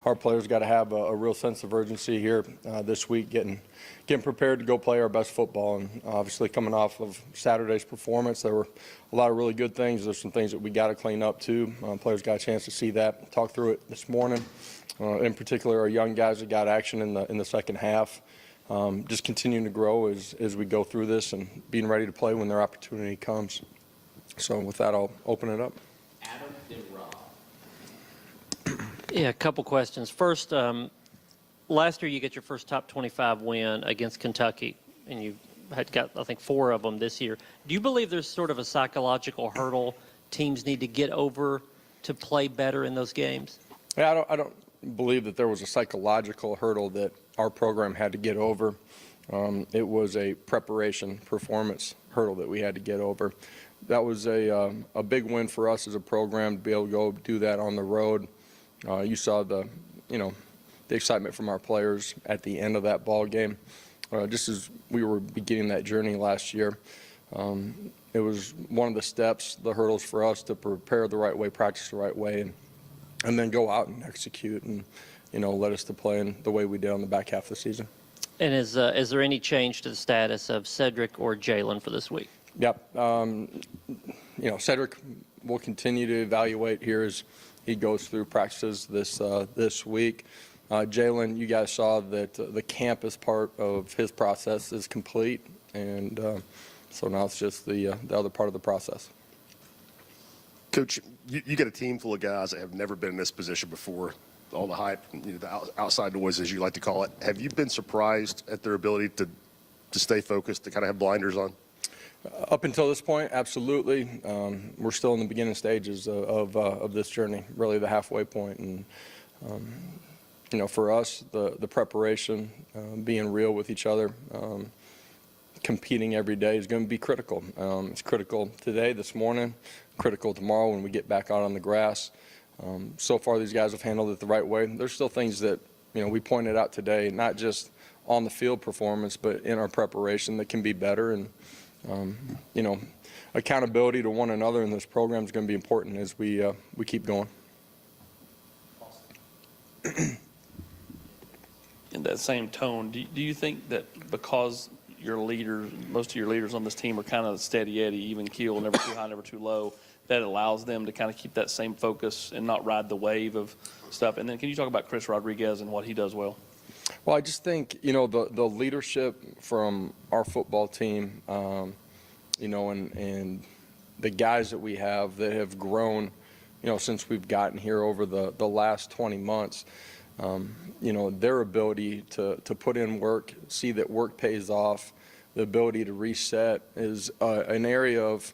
our players got to have a real sense of urgency here this week, getting prepared to go play our best football. And obviously coming off of Saturday's performance, there were a lot of really good things. There's some things that we got to clean up too. Players got a chance to see that, talk through it this morning. In particular, our young guys that got action in the second half. Just continuing to grow as we go through this and being ready to play when their opportunity comes. So with that, I'll open it up. Adam and Rob. Yeah, a couple questions. First, last year you get your first top 25 win against Kentucky, and you had got, I think, 4 of them this year. Do you believe there's sort of a psychological hurdle teams need to get over to play better in those games? Yeah, I don't believe that there was a psychological hurdle that our program had to get over. It was a preparation performance hurdle that we had to get over. That was a big win for us as a program to be able to go do that on the road. You saw the excitement from our players at the end of that ball game. Just as we were beginning that journey last year, it was one of the steps, the hurdles for us to prepare the right way, practice the right way, and then go out and execute and led us to play in the way we did on the back half of the season. And is there any change to the status of Cedric or Jalen for this week? Yep. Cedric will continue to evaluate here as he goes through practices this week. Jalen, you guys saw that the camp as part of his process is complete, and so now it's just the other part of the process. Coach, you get a team full of guys that have never been in this position before. All the hype, the outside noise, as you like to call it. Have you been surprised at their ability to stay focused, to kind of have blinders on? Up until this point, absolutely. We're still in the beginning stages of this journey, really the halfway point. And, for us, the preparation, being real with each other, competing every day is going to be critical. It's critical today, this morning, critical tomorrow when we get back out on the grass. So far, these guys have handled it the right way. There's still things that, we pointed out today, not just on the field performance, but in our preparation that can be better. And, accountability to one another in this program is going to be important as we keep going. In that same tone, do you think that because your leaders, most of your leaders on this team are kind of steady Eddie, even keel, never too high, never too low, that allows them to kind of keep that same focus and not ride the wave of stuff? And then can you talk about Chris Rodriguez and what he does well? Well, I just think, the leadership from our football team, and the guys that we have that have grown, since we've gotten here over the last 20 months, their ability to put in work, see that work pays off, the ability to reset is an area of,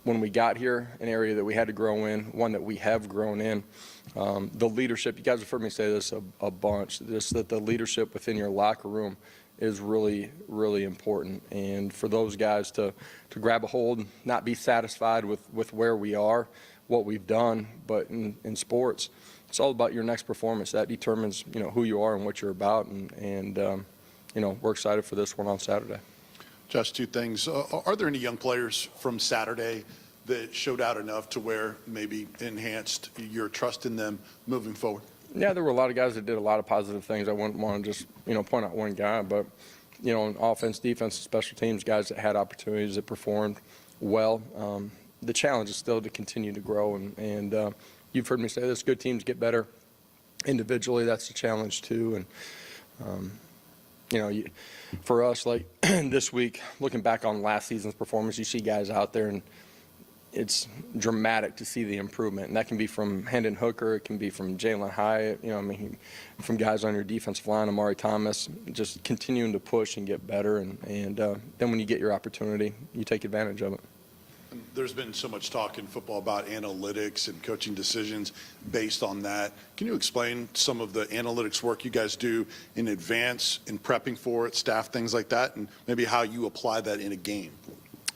when we got here, an area that we had to grow in, one that we have grown in. The leadership, you guys have heard me say this a bunch, just that the leadership within your locker room is really, really important. And for those guys to grab a hold, not be satisfied with where we are, what we've done, but in sports, it's all about your next performance. That determines, who you are and what you're about. And we're excited for this one on Saturday. Josh, 2 things. Are there any young players from Saturday that showed out enough to where maybe enhanced your trust in them moving forward? Yeah, there were a lot of guys that did a lot of positive things. I wouldn't want to just, point out one guy, but, on offense, defense, special teams, guys that had opportunities that performed well. The challenge is still to continue to grow, and you've heard me say this, good teams get better individually. That's the challenge too. And, for us, like this week, looking back on last season's performance, you see guys out there, and it's dramatic to see the improvement. And that can be from Hendon Hooker, it can be from Jalen Hyatt, from guys on your defensive line, Amari Thomas, just continuing to push and get better. And then when you get your opportunity, you take advantage of it. There's been so much talk in football about analytics and coaching decisions based on that. Can you explain some of the analytics work you guys do in advance, in prepping for it, staff, things like that, and maybe how you apply that in a game?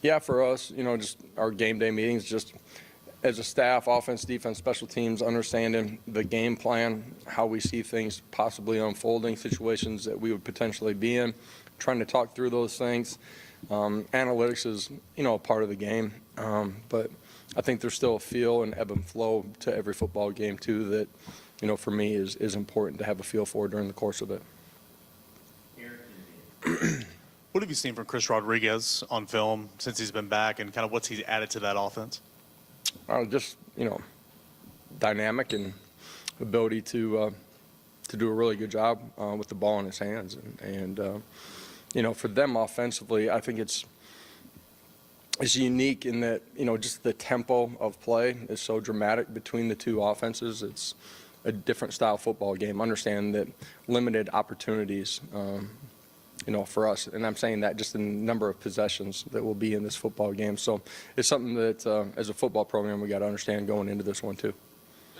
Yeah, for us, just our game day meetings, just as a staff, offense, defense, special teams, understanding the game plan, how we see things possibly unfolding, situations that we would potentially be in, trying to talk through those things. Analytics is, a part of the game, but I think there's still a feel and ebb and flow to every football game too that, for me is important to have a feel for during the course of it. What have you seen from Chris Rodriguez on film since he's been back, and kind of what's he added to that offense? Just, dynamic and ability to do a really good job with the ball in his hands. And for them offensively, I think it's unique in that, just the tempo of play is so dramatic between the two offenses. It's a different style football game. Understand that limited opportunities, for us, and I'm saying that just in the number of possessions that will be in this football game. So it's something that, as a football program, we got to understand going into this one too.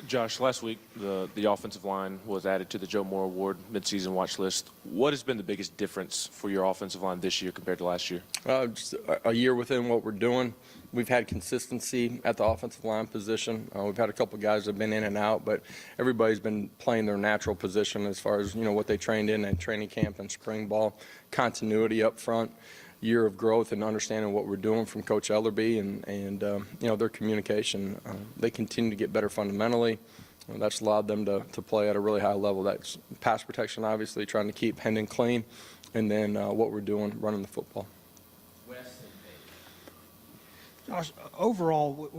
Josh, last week the offensive line was added to the Joe Moore Award midseason watch list. What has been the biggest difference for your offensive line this year compared to last year? Just a year within what we're doing. We've had consistency at the offensive line position. We've had a couple guys that have been in and out, but everybody's been playing their natural position as far as, what they trained in training camp and spring ball. Continuity up front, year of growth and understanding what we're doing from Coach Ellerby and their communication. They continue to get better fundamentally. That's allowed them to play at a really high level. That's pass protection, obviously, trying to keep Hendon clean, and then what we're doing, running the football. Josh, overall,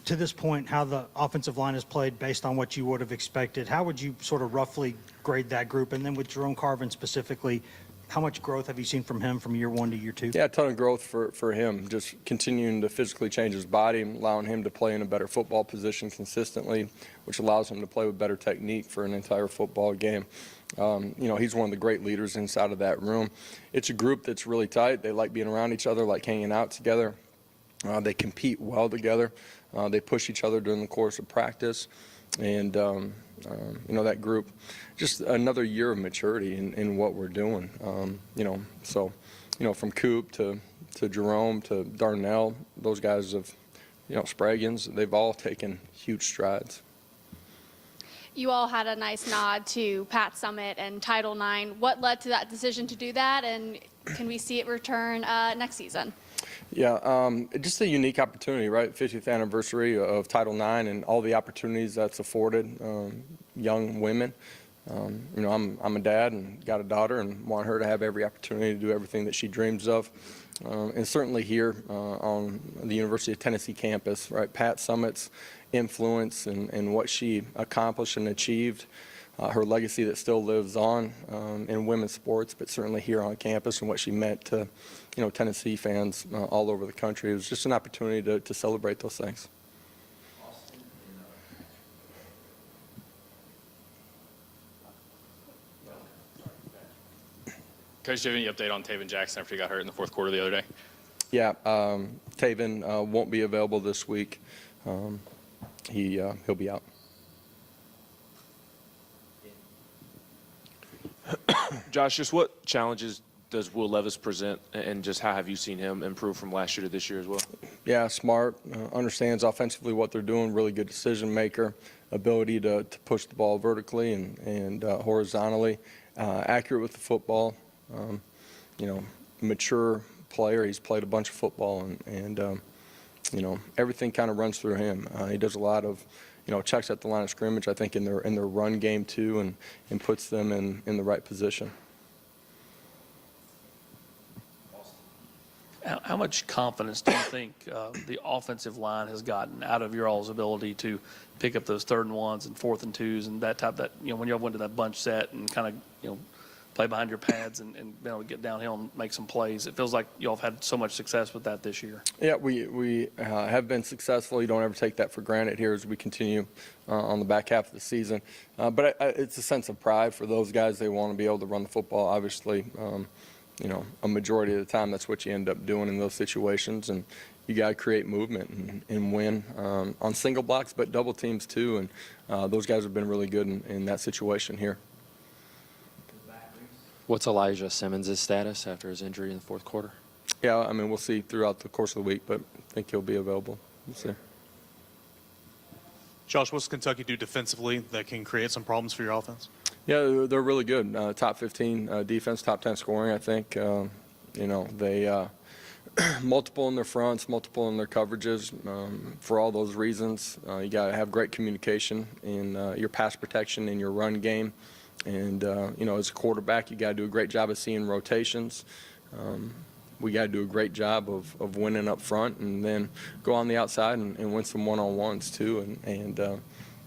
to this point, how the offensive line has played based on what you would have expected, how would you sort of roughly grade that group? And then with Jerome Carvin specifically, how much growth have you seen from him from year one to year two? Yeah, a ton of growth for him, just continuing to physically change his body, allowing him to play in a better football position consistently, which allows him to play with better technique for an entire football game. He's one of the great leaders inside of that room. It's a group that's really tight. They like being around each other, like hanging out together. They compete well together. They push each other during the course of practice. And, that group, just another year of maturity in what we're doing. From Coop to Jerome to Darnell, those guys have, Spraggins, they've all taken huge strides. You all had a nice nod to Pat Summitt and Title IX. What led to that decision to do that, and can we see it return next season? Yeah, just a unique opportunity, right? 50th anniversary of Title IX and all the opportunities that's afforded young women. I'm a dad and got a daughter and want her to have every opportunity to do everything that she dreams of. And certainly here on the University of Tennessee campus, right? Pat Summitt's influence and what she accomplished and achieved, her legacy that still lives on in women's sports, but certainly here on campus and what she meant to, Tennessee fans all over the country. It was just an opportunity to celebrate those things. Coach, do you have any update on Taven Jackson after he got hurt in the fourth quarter the other day? Yeah, Taven won't be available this week. He'll be out. Josh, just what challenges does Will Levis present, and just how have you seen him improve from last year to this year as well? Yeah, smart, understands offensively what they're doing, really good decision maker, ability to push the ball vertically and horizontally, accurate with the football, mature player. He's played a bunch of football and everything kind of runs through him. He does a lot of, checks at the line of scrimmage, I think, in their run game too, and puts them in the right position. How much confidence do you think the offensive line has gotten out of your all's ability to pick up those 3rd and 1s and 4th and 2s and that type, when y'all went to that bunch set and kind of, play behind your pads and be able to get downhill and make some plays? It feels like y'all have had so much success with that this year. Yeah, we have been successful. You don't ever take that for granted here as we continue on the back half of the season. But it's a sense of pride for those guys. They want to be able to run the football, obviously. A majority of the time that's what you end up doing in those situations, and you got to create movement and win on single blocks, but double teams too, and those guys have been really good in that situation here. What's Elijah Simmons' status after his injury in the fourth quarter? Yeah, we'll see throughout the course of the week, but I think he'll be available. We'll see. Josh, what's Kentucky do defensively that can create some problems for your offense? Yeah, they're really good. Top 15 defense, top 10 scoring, I think. They multiple in their fronts, multiple in their coverages. For all those reasons, you got to have great communication in your pass protection and your run game. And, as a quarterback, you got to do a great job of seeing rotations. We got to do a great job of winning up front and then go on the outside and win some one-on-ones too. And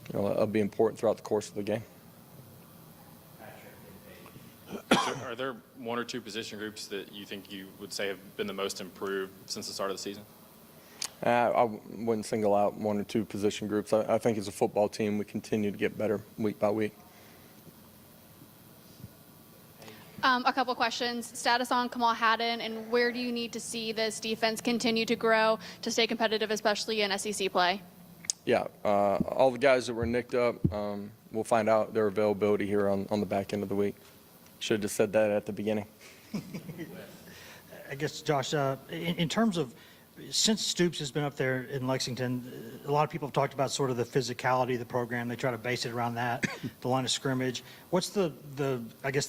it'll be important throughout the course of the game. Are there one or two position groups that you think you would say have been the most improved since the start of the season? I wouldn't single out one or two position groups. I think as a football team, we continue to get better week by week. A couple questions. Status on Kamal Haddon, and where do you need to see this defense continue to grow to stay competitive, especially in SEC play? Yeah, all the guys that were nicked up, we'll find out their availability here on the back end of the week. Should have just said that at the beginning. I guess, Josh, in terms of, since Stoops has been up there in Lexington, a lot of people have talked about sort of the physicality of the program. They try to base it around that, the line of scrimmage. What's the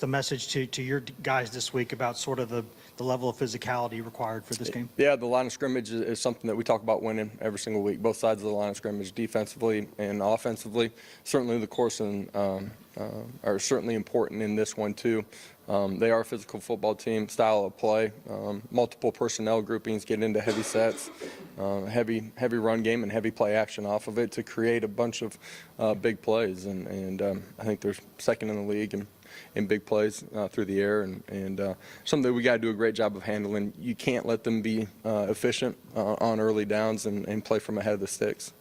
message to your guys this week about sort of the level of physicality required for this game? Yeah, the line of scrimmage is something that we talk about winning every single week, both sides of the line of scrimmage, defensively and offensively. Certainly the course are certainly important in this one too. They are a physical football team, style of play, multiple personnel groupings, get into heavy sets, heavy run game and heavy play action off of it to create a bunch of big plays. And I think they're second in the league in big plays through the air and something that we got to do a great job of handling. You can't let them be efficient on early downs and play from ahead of the sticks.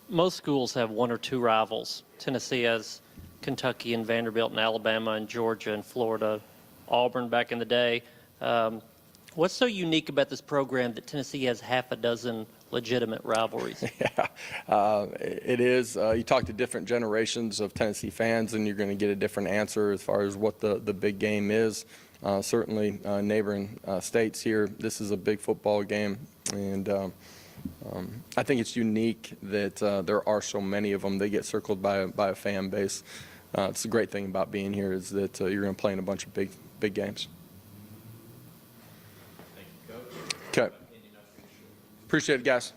Most schools have one or two rivals. Tennessee has Kentucky and Vanderbilt and Alabama and Georgia and Florida, Auburn back in the day. What's so unique about this program that Tennessee has half a dozen legitimate rivalries? Yeah, it is. You talk to different generations of Tennessee fans, and you're going to get a different answer as far as what the big game is. Certainly, neighboring states here, this is a big football game, and I think it's unique that there are so many of them. They get circled by a fan base. It's the great thing about being here is that you're going to play in a bunch of big games. Okay. Appreciate it, guys.